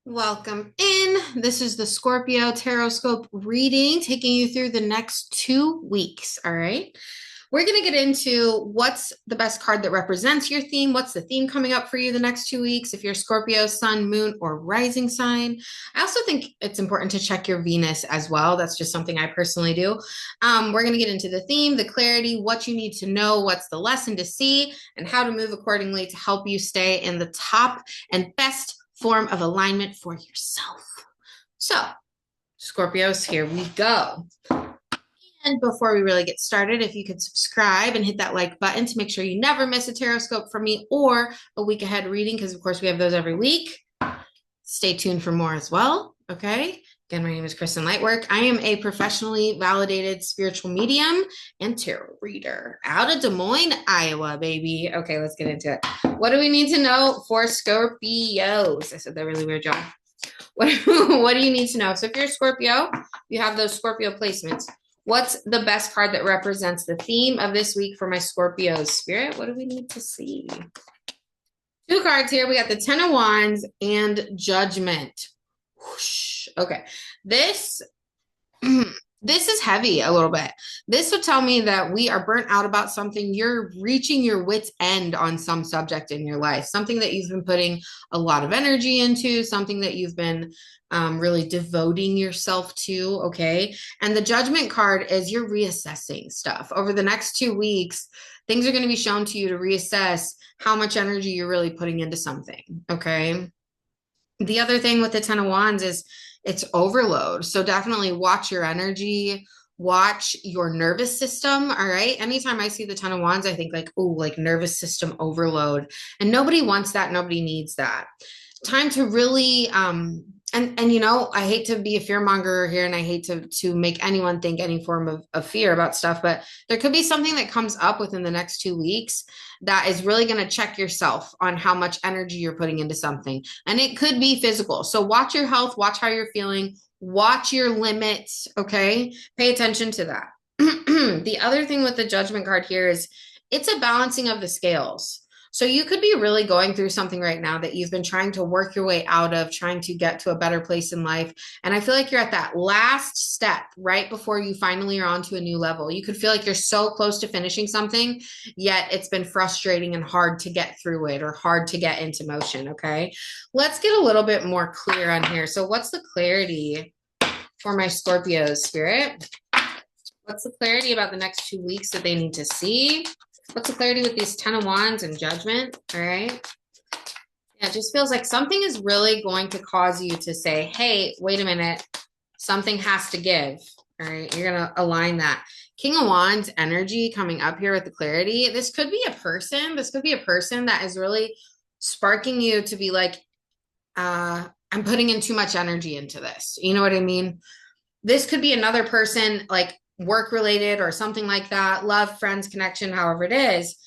Welcome in. This is the Scorpio Tarotscope reading, taking you through the next 2 weeks. All right. We're going to get into what's the best card that represents your theme. What's the theme coming up for you the next 2 weeks? If you're Scorpio, sun, moon, or rising sign. I also think it's important to check your Venus as well. That's just something I personally do. We're going to get into the theme, the clarity, what you need to know, what's the lesson to see, and how to move accordingly to help you stay in the top and best form of alignment for yourself. So, Scorpios, here we go. And before we really get started, if you could subscribe and hit that like button to make sure you never miss a Tarotscope from me or a week ahead reading, because of course we have those every week. Stay tuned for more as well. Okay. Again, my name is Kristen Lightwork. I am a professionally validated spiritual medium and tarot reader out of Des Moines, Iowa, baby. Okay, let's get into it. What do we need to know for Scorpios? I said that really weird, John. What do you need to know? So if you're a Scorpio, you have those Scorpio placements. What's the best card that represents the theme of this week for my Scorpios? Spirit, what do we need to see? Two cards here. We got the Ten of Wands and Judgment. Whoosh. Okay. This is heavy a little bit. This would tell me that we are burnt out about something. You're reaching your wit's end on some subject in your life, something that you've been putting a lot of energy into, something that you've been really devoting yourself to. Okay. And the Judgment card is you're reassessing stuff. Over the next 2 weeks, things are going to be shown to you to reassess how much energy you're really putting into something. Okay. The other thing with the Ten of Wands is it's overload. So definitely watch your energy, watch your nervous system. All right. Anytime I see the Ten of Wands, I think like, oh, like nervous system overload. And nobody wants that. Nobody needs that. Time to really and you know, I hate to be a fear monger here and I hate to make anyone think any form of fear about stuff, but there could be something that comes up within the next 2 weeks that is really going to check yourself on how much energy you're putting into something. And it could be physical. So watch your health, watch how you're feeling, watch your limits. Okay. Pay attention to that. The other thing with the Judgment card here is it's a balancing of the scales. So you could be really going through something right now that you've been trying to work your way out of, trying to get to a better place in life. And I feel like you're at that last step right before you finally are on to a new level. You could feel like you're so close to finishing something, yet it's been frustrating and hard to get through it or hard to get into motion. Okay. Let's get a little bit more clear on here. So what's the clarity for my Scorpios, Spirit? What's the clarity about the next 2 weeks that they need to see? What's the clarity with these Ten of Wands and Judgment? All right. Yeah, it just feels like something is really going to cause you to say, hey, wait a minute. Something has to give. All right. You're going to align that. King of Wands energy coming up here with the clarity. This could be a person. This could be a person that is really sparking you to be like, I'm putting in too much energy into this. You know what I mean? This could be another person like work related or something like that, love, friends, connection, however it is,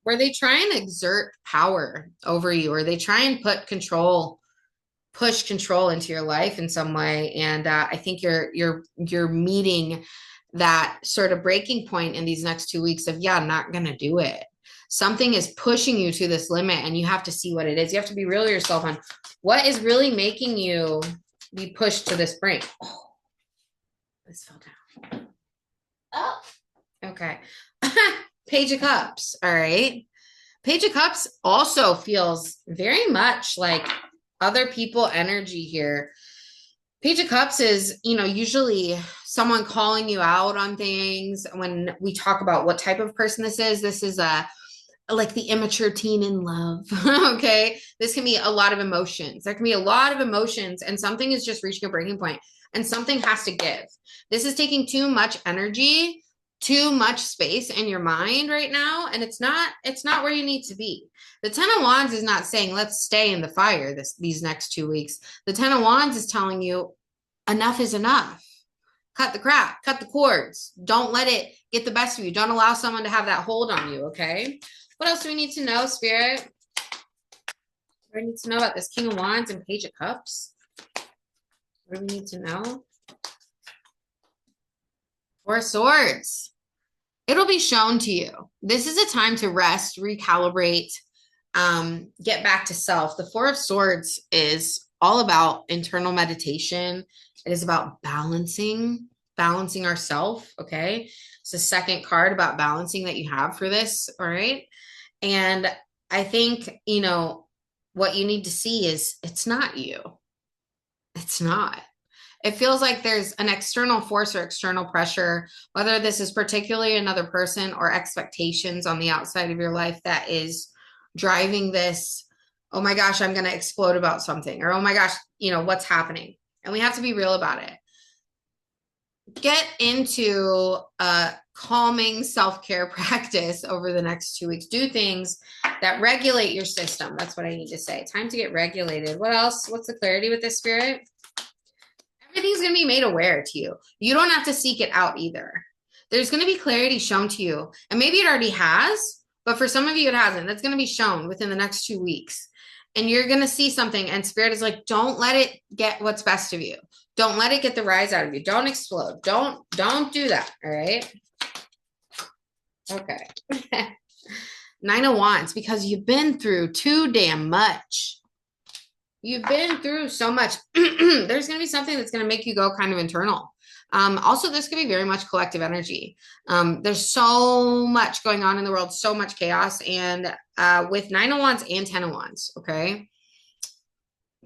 where they try and exert power over you, or they try and push control into your life in some way. And I think you're meeting that sort of breaking point in these next 2 weeks of, yeah, I'm not going to do it. Something is pushing you to this limit and you have to see what it is. You have to be real with yourself on what is really making you be pushed to this brink. Oh, this fell down. Oh, okay. Page of Cups. All right. Page of Cups also feels very much like other people energy here. Page of Cups is, you know, usually someone calling you out on things. When we talk about what type of person this is like the immature teen in love. Okay. This can be a lot of emotions. There can be a lot of emotions and something is just reaching a breaking point and something has to give. This is taking too much energy, too much space in your mind right now. And it's not where you need to be. The Ten of Wands is not saying, let's stay in the fire these next 2 weeks. The Ten of Wands is telling you enough is enough. Cut the crap, cut the cords. Don't let it get the best of you. Don't allow someone to have that hold on you. Okay. What else do we need to know, Spirit? What do we need to know about this King of Wands and Page of Cups? What do we need to know? Four of Swords. It'll be shown to you. This is a time to rest, recalibrate, get back to self. The Four of Swords is all about internal meditation. It is about balancing ourselves. Okay. It's the second card about balancing that you have for this. All right. And I think, what you need to see is it's not you. It's not. It feels like there's an external force or external pressure, whether this is particularly another person or expectations on the outside of your life that is driving this. Oh my gosh, I'm going to explode about something, or oh my gosh, what's happening? And we have to be real about it. Get into a calming self-care practice over the next 2 weeks. Do things that regulate your system. That's what I need to say. Time to get regulated. What else? What's the clarity with this, Spirit? Everything's going to be made aware to you. You don't have to seek it out either. There's going to be clarity shown to you. And maybe it already has, but for some of you, it hasn't. That's going to be shown within the next 2 weeks. And you're going to see something. And Spirit is like, don't let it get what's best of you. Don't let it get the rise out of you. Don't explode. Don't do that. All right. Okay. 9 of Wands, because you've been through too damn much. You've been through so much. There's going to be something that's going to make you go kind of internal. Also, this could be very much collective energy. There's so much going on in the world, so much chaos. And with 9 of Wands and 10 of Wands, okay,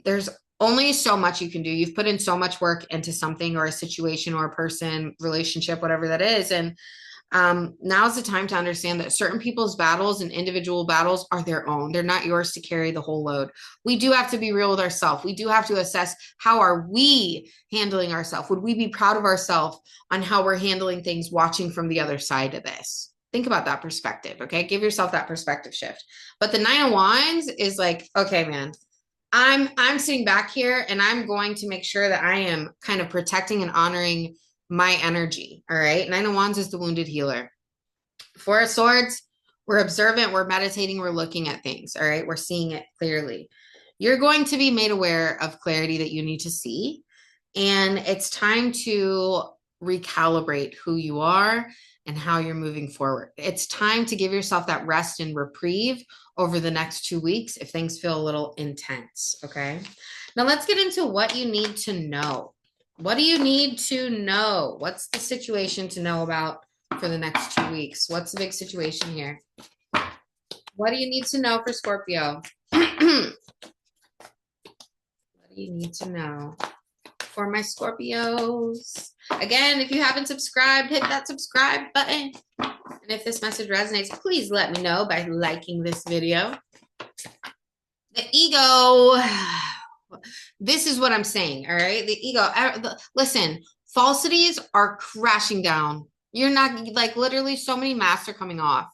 there's only so much you can do. You've put in so much work into something or a situation or a person, relationship, whatever that is. And now's the time to understand that certain people's battles and individual battles are their own. They're not yours to carry the whole load. We do have to be real with ourselves. We do have to assess, how are we handling ourselves? Would we be proud of ourselves on how we're handling things, watching from the other side of this? Think about that perspective. Okay. Give yourself that perspective shift. But the 9 of Wands is like, okay, man, I'm sitting back here and I'm going to make sure that I am kind of protecting and honoring my energy. All right. 9 of Wands is the wounded healer. 4 of Swords, we're observant, we're meditating, we're looking at things. All right. We're seeing it clearly. You're going to be made aware of clarity that you need to see. And it's time to recalibrate who you are and how you're moving forward. It's time to give yourself that rest and reprieve over the next 2 weeks if things feel a little intense. Okay. Now let's get into what you need to know. What do you need to know? What's the situation to know about for the next 2 weeks? What's the big situation here? What do you need to know for Scorpio? What do you need to know for my Scorpios? Again, if you haven't subscribed, hit that subscribe button. And if this message resonates, please let me know by liking this video. The ego. This is what I'm saying. All right. The ego. Listen, falsities are crashing down. You're not, like, literally so many masks are coming off,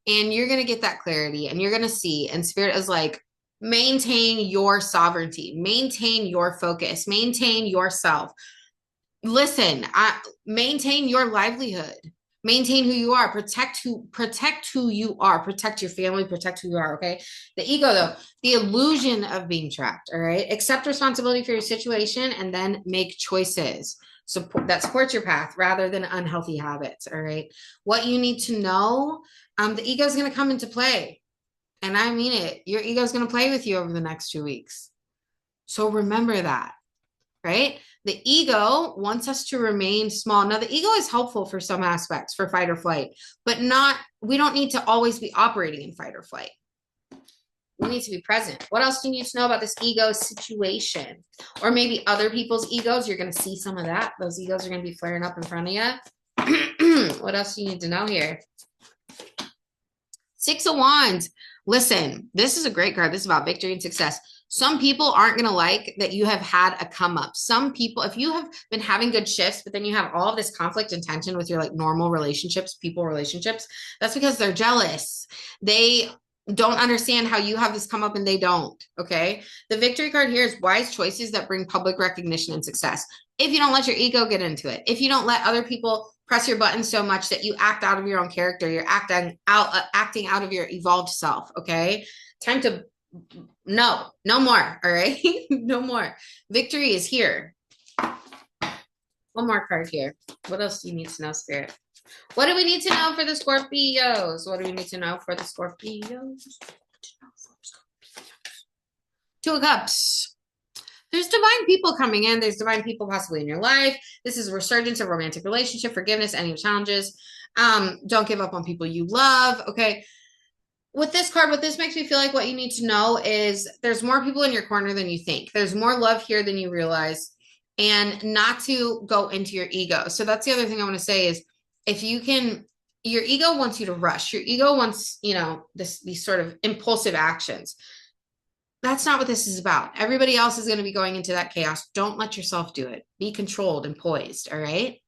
and you're going to get that clarity and you're going to see. And Spirit is like, maintain your sovereignty, maintain your focus, maintain yourself. Listen, maintain your livelihood, maintain who you are, protect who you are, protect your family, protect who you are. Okay. The ego, though, the illusion of being trapped. All right. Accept responsibility for your situation and then make choices that support your path rather than unhealthy habits. All right. What you need to know, the ego is going to come into play. And I mean it. Your ego is going to play with you over the next 2 weeks. So remember that, right? The ego wants us to remain small. Now, the ego is helpful for some aspects for fight or flight, but we don't need to always be operating in fight or flight. We need to be present. What else do you need to know about this ego situation? Or maybe other people's egos. You're going to see some of that. Those egos are going to be flaring up in front of you. What else do you need to know here? 6 of Wands. Listen, this is a great card. This is about victory and success. Some people aren't going to like that you have had a come up. Some people, if you have been having good shifts, but then you have all of this conflict and tension with your like normal relationships, people relationships, that's because they're jealous. They don't understand how you have this come up and they don't. Okay. The victory card here is wise choices that bring public recognition and success. If you don't let your ego get into it, if you don't let other people press your buttons so much that you act out of your own character, you're acting out of your evolved self. Okay. Time to no more. All right. No more. Victory is here. One more card here. What else do you need to know, Spirit? What do we need to know for the Scorpios? What do we need to know for the Scorpios? 2 of Cups. there's divine people coming in. There's divine people possibly in your life. This is a resurgence of romantic relationship, forgiveness, any challenges. Don't give up on people you love. Okay. With this card, what this makes me feel like what you need to know is there's more people in your corner than you think. There's more love here than you realize, and not to go into your ego. So that's the other thing I want to say is if you can, your ego wants you to rush. Your ego wants, these sort of impulsive actions. That's not what this is about. Everybody else is going to be going into that chaos. Don't let yourself do it. Be controlled and poised. All right.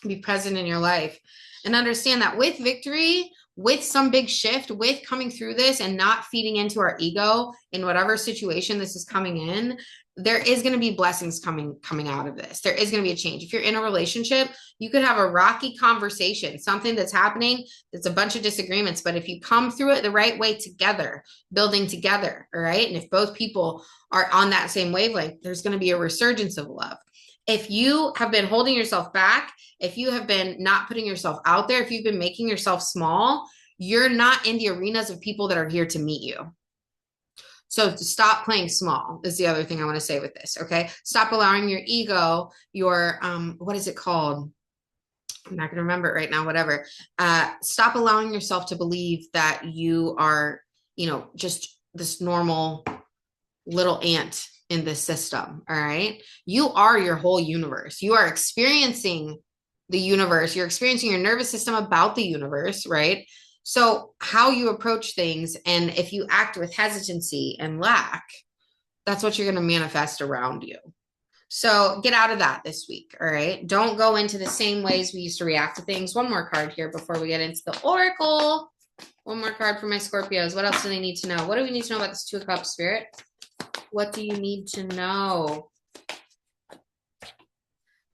Be present in your life and understand that with victory, with some big shift, with coming through this and not feeding into our ego in whatever situation this is coming in, there is going to be blessings coming out of this. There is going to be a change. If you're in a relationship, you could have a rocky conversation, something that's happening, that's a bunch of disagreements. But if you come through it the right way together, building together, all right? And if both people are on that same wavelength, there's going to be a resurgence of love. If you have been holding yourself back, if you have been not putting yourself out there, if you've been making yourself small, you're not in the arenas of people that are here to meet you. So to stop playing small is the other thing I want to say with this. Okay. Stop allowing your ego, your, what is it called? I'm not going to remember it right now, whatever. Stop allowing yourself to believe that you are, just this normal little ant in this system. All right. You are your whole universe. You are experiencing the universe. You're experiencing your nervous system about the universe, right? So how you approach things, and if you act with hesitancy and lack, that's what you're going to manifest around you. So get out of that this week. All right. Don't go into the same ways we used to react to things. One more card here before we get into the oracle. One more card for my Scorpios. What else do they need to know? What do we need to know about this Two of Cups, Spirit? What do you need to know?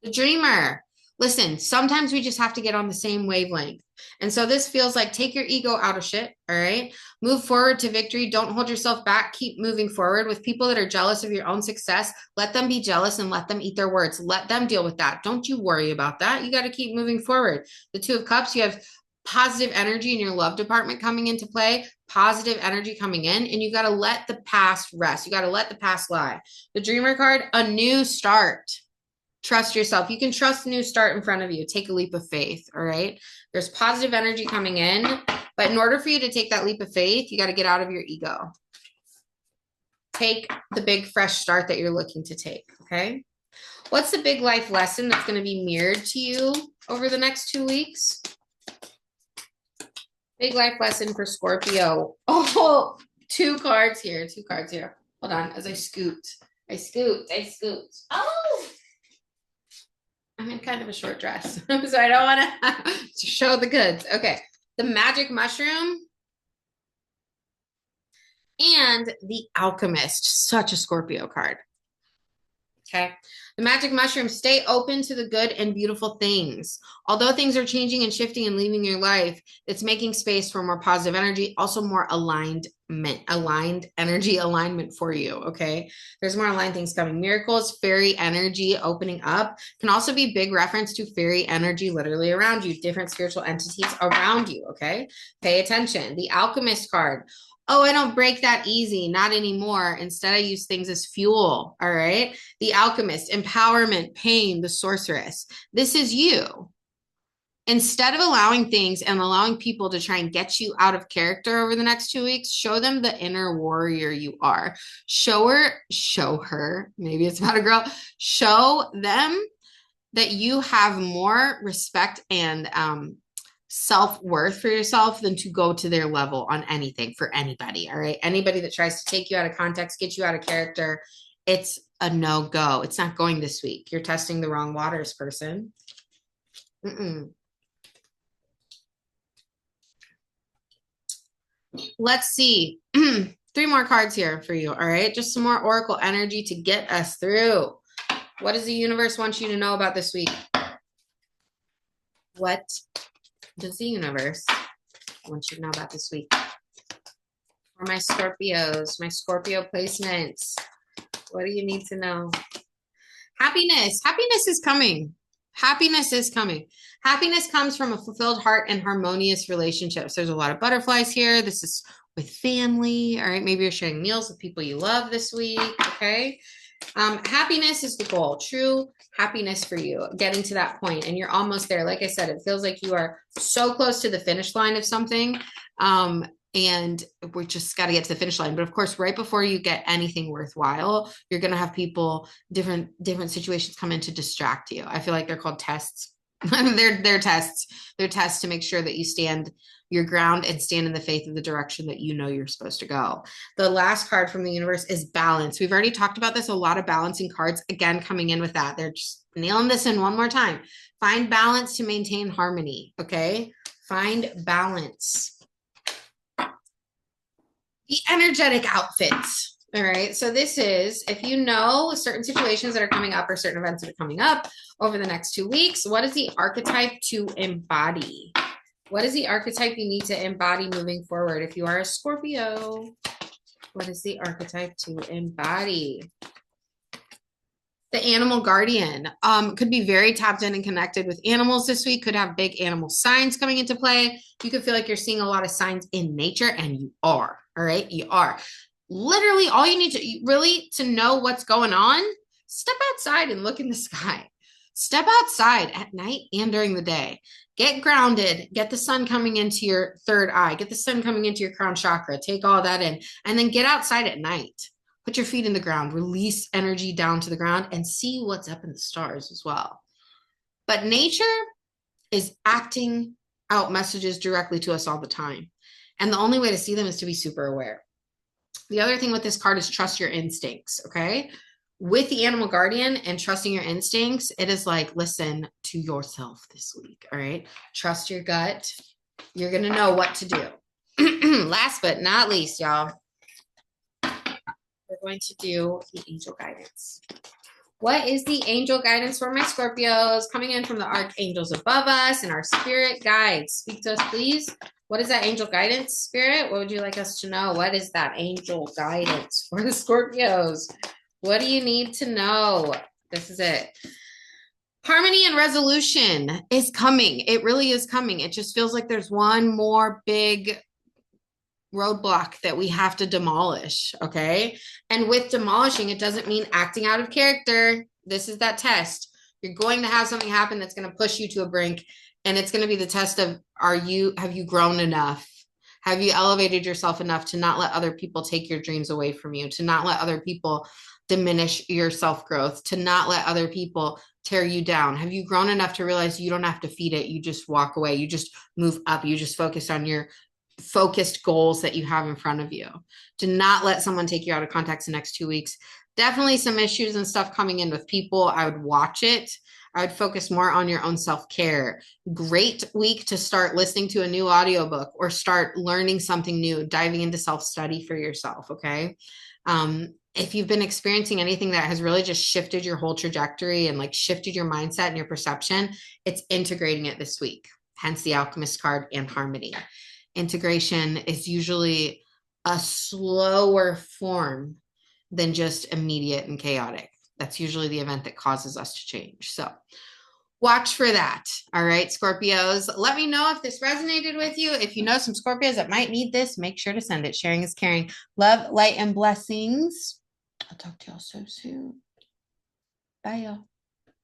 The Dreamer. Listen, sometimes we just have to get on the same wavelength. And so this feels like take your ego out of shit, all right? Move forward to victory. Don't hold yourself back. Keep moving forward. With people that are jealous of your own success, let them be jealous and let them eat their words. Let them deal with that. Don't you worry about that. You got to keep moving forward. The Two of Cups, you have positive energy in your love department coming into play, positive energy coming in, and you got to let the past rest. You got to let the past lie. The Dreamer card, a new start. Trust yourself. You can trust a new start in front of you. Take a leap of faith. All right. There's positive energy coming in, but in order for you to take that leap of faith, you got to get out of your ego. Take the big fresh start that you're looking to take. Okay. What's the big life lesson that's going to be mirrored to you over the next 2 weeks? Big life lesson for Scorpio. Oh, 2 cards here. 2 cards here. Hold on. As I scoot. Oh, I'm in kind of a short dress, so I don't want to show the goods. Okay. The Magic Mushroom and the Alchemist. Such a Scorpio card. Okay. The Magic Mushroom, stay open to the good and beautiful things. Although things are changing and shifting and leaving your life, it's making space for more positive energy, also more aligned energy alignment for you. Okay. There's more aligned things coming. Miracles, fairy energy opening up can also be big reference to fairy energy literally around you, different spiritual entities around you. Okay. Pay attention. The Alchemist card. Oh, I don't break that easy. Not anymore. Instead, I use things as fuel. All right. The Alchemist, empowerment, pain, the Sorceress. This is you. Instead of allowing things and allowing people to try and get you out of character over the next 2 weeks, show them the inner warrior you are. Show her, maybe it's about a girl. Show them that you have more respect and self-worth for yourself than to go to their level on anything for anybody. All right. Anybody that tries to take you out of context, get you out of character, it's a no-go. It's not going this week. You're testing the wrong waters, person. Let's see. 3 more cards here for you. All right. Just some more Oracle energy to get us through. What does the universe want you to know about this week? What does the universe want you to know about this week? For my Scorpios, my Scorpio placements. What do you need to know? Happiness. Happiness is coming. Happiness is coming. Happiness comes from a fulfilled heart and harmonious relationships. There's a lot of butterflies here. This is with family. All right. Maybe you're sharing meals with people you love this week. Okay. Happiness is the goal. True happiness for you, getting to that point, and you're almost there. Like I said, it feels like you are so close to the finish line of something. And we just got to get to the finish line. But of course, right before you get anything worthwhile, you're going to have people, different situations come in to distract you. I feel like they're called tests. They're tests. They're tests to make sure that you stand your ground and stand in the faith of the direction that you know you're supposed to go. The last card from the universe is balance. We've already talked about this, a lot of balancing cards, again, coming in with that. They're just nailing this in one more time. Find balance to maintain harmony, okay? Find balance. The energetic outfits. All right. So this is, if you know certain situations that are coming up or certain events that are coming up over the next 2 weeks, what is the archetype to embody? What is the archetype you need to embody moving forward? If you are a Scorpio, what is the archetype to embody? The animal guardian could be very tapped in and connected with animals this week, could have big animal signs coming into play. You could feel like you're seeing a lot of signs in nature, and you are. All right. You are. Literally, all you need to really to know what's going on, step outside and look in the sky. Step outside at night and during the day. Get grounded, get the sun coming into your third eye, get the sun coming into your crown chakra, take all that in, and then get outside at night. Put your feet in the ground, release energy down to the ground, and see what's up in the stars as well. But nature is acting out messages directly to us all the time. And the only way to see them is to be super aware. The other thing with this card is trust your instincts, okay? With the animal guardian and trusting your instincts, it is like, listen to yourself this week, all right? Trust your gut. You're going to know what to do. Last but not least, y'all, we're going to do the angel guidance. What is the angel guidance for my Scorpios coming in from the archangels above us and our spirit guides? Speak to us, please. What is that angel guidance, Spirit? What would you like us to know? What is that angel guidance for the Scorpios? What do you need to know? This is it. Harmony and resolution is coming. It really is coming. It just feels like there's one more big roadblock that we have to demolish, okay? And with demolishing, it doesn't mean acting out of character. This is that test. You're going to have something happen that's going to push you to a brink. And it's going to be the test of, have you grown enough? Have you elevated yourself enough to not let other people take your dreams away from you, to not let other people diminish your self-growth, to not let other people tear you down? Have you grown enough to realize you don't have to feed it? You just walk away. You just move up. You just focus on your focused goals that you have in front of you. To not let someone take you out of context the next 2 weeks. Definitely some issues and stuff coming in with people. I would watch it. I would focus more on your own self-care. Great week to start listening to a new audiobook or start learning something new, diving into self-study for yourself, okay? If you've been experiencing anything that has really just shifted your whole trajectory and like shifted your mindset and your perception, it's integrating it this week. Hence the Alchemist card and Harmony. Integration is usually a slower form than just immediate and chaotic. That's usually the event that causes us to change. So watch for that. All right, Scorpios, let me know if this resonated with you. If you know some Scorpios that might need this, make sure to send it. Sharing is caring. Love, light, and blessings. I'll talk to y'all so soon. Bye, y'all.